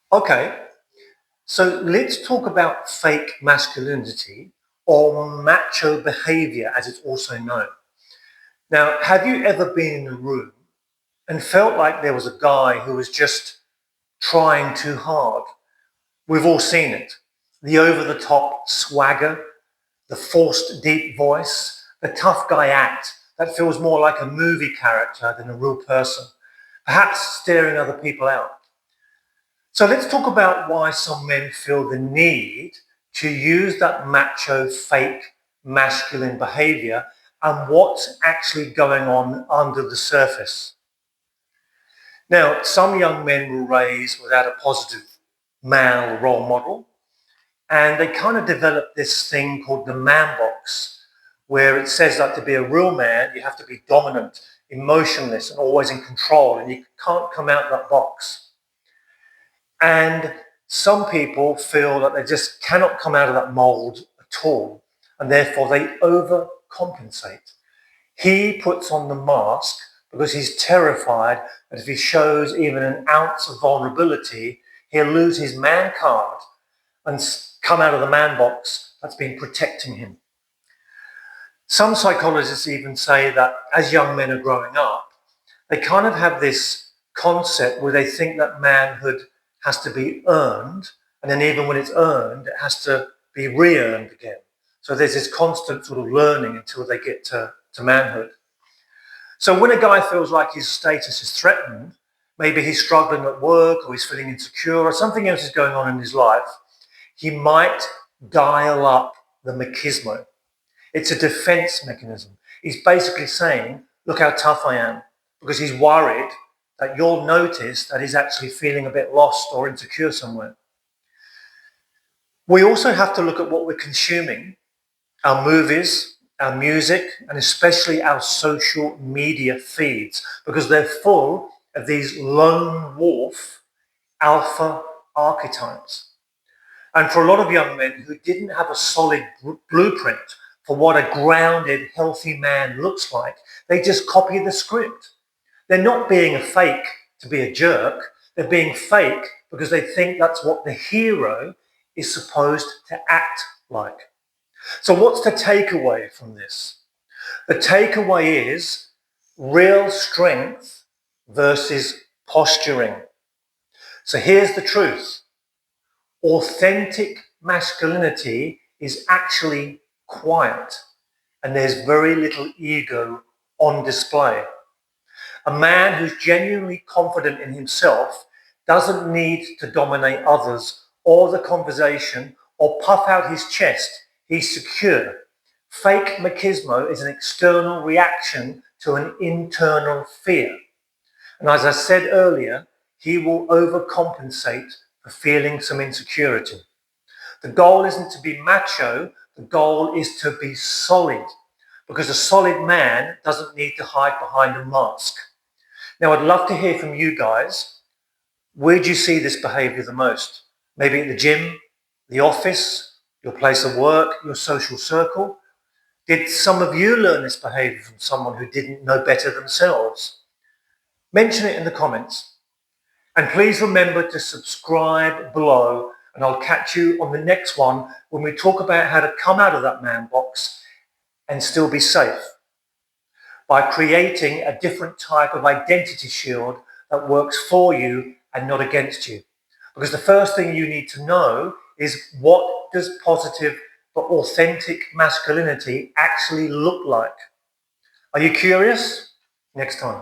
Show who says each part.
Speaker 1: Okay, so let's talk about fake masculinity or macho behaviour as it's also known. Now, have you ever been in a room and felt like there was a guy who was just trying too hard? We've all seen it. The over-the-top swagger, the forced deep voice, the tough guy act that feels more like a movie character than a real person, perhaps staring other people out. So let's talk about why some men feel the need to use that macho, fake, masculine behavior and what's actually going on under the surface. Now, some young men were raised without a positive male role model, and they kind of develop this thing called the man box, where it says that to be a real man, you have to be dominant, emotionless, and always in control, and you can't come out of that box. And some people feel that they just cannot come out of that mold at all, and therefore they overcompensate. He puts on the mask because he's terrified that if he shows even an ounce of vulnerability, he'll lose his man card and come out of the man box that's been protecting him. Some psychologists even say that as young men are growing up, they kind of have this concept where they think that manhood has to be earned, and then even when it's earned, it has to be re-earned again. So there's this constant sort of learning until they get to manhood. So when a guy feels like his status is threatened, maybe he's struggling at work or he's feeling insecure or something else is going on in his life, he might dial up the machismo. It's a defense mechanism. He's basically saying, look how tough I am, because he's worried that you'll notice that he's actually feeling a bit lost or insecure somewhere. We also have to look at what we're consuming, our movies, our music, and especially our social media feeds, because they're full of these lone wolf alpha archetypes. And for a lot of young men who didn't have a solid blueprint for what a grounded, healthy man looks like, they just copy the script. They're not being a fake to be a jerk. They're being fake because they think that's what the hero is supposed to act like. So what's the takeaway from this? The takeaway is real strength versus posturing. So here's the truth. Authentic masculinity is actually quiet, and there's very little ego on display. A man who's genuinely confident in himself doesn't need to dominate others or the conversation or puff out his chest. He's secure. Fake machismo is an external reaction to an internal fear. And as I said earlier, he will overcompensate for feeling some insecurity. The goal isn't to be macho, the goal is to be solid, because a solid man doesn't need to hide behind a mask. Now, I'd love to hear from you guys. Where do you see this behavior the most? Maybe at the gym, the office, your place of work, your social circle? Did some of you learn this behavior from someone who didn't know better themselves? Mention it in the comments. And please remember to subscribe below, and I'll catch you on the next one when we talk about how to come out of that man box and still be safe by creating a different type of identity shield that works for you and not against you. Because the first thing you need to know is, what does positive but authentic masculinity actually look like? Are you curious? Next time.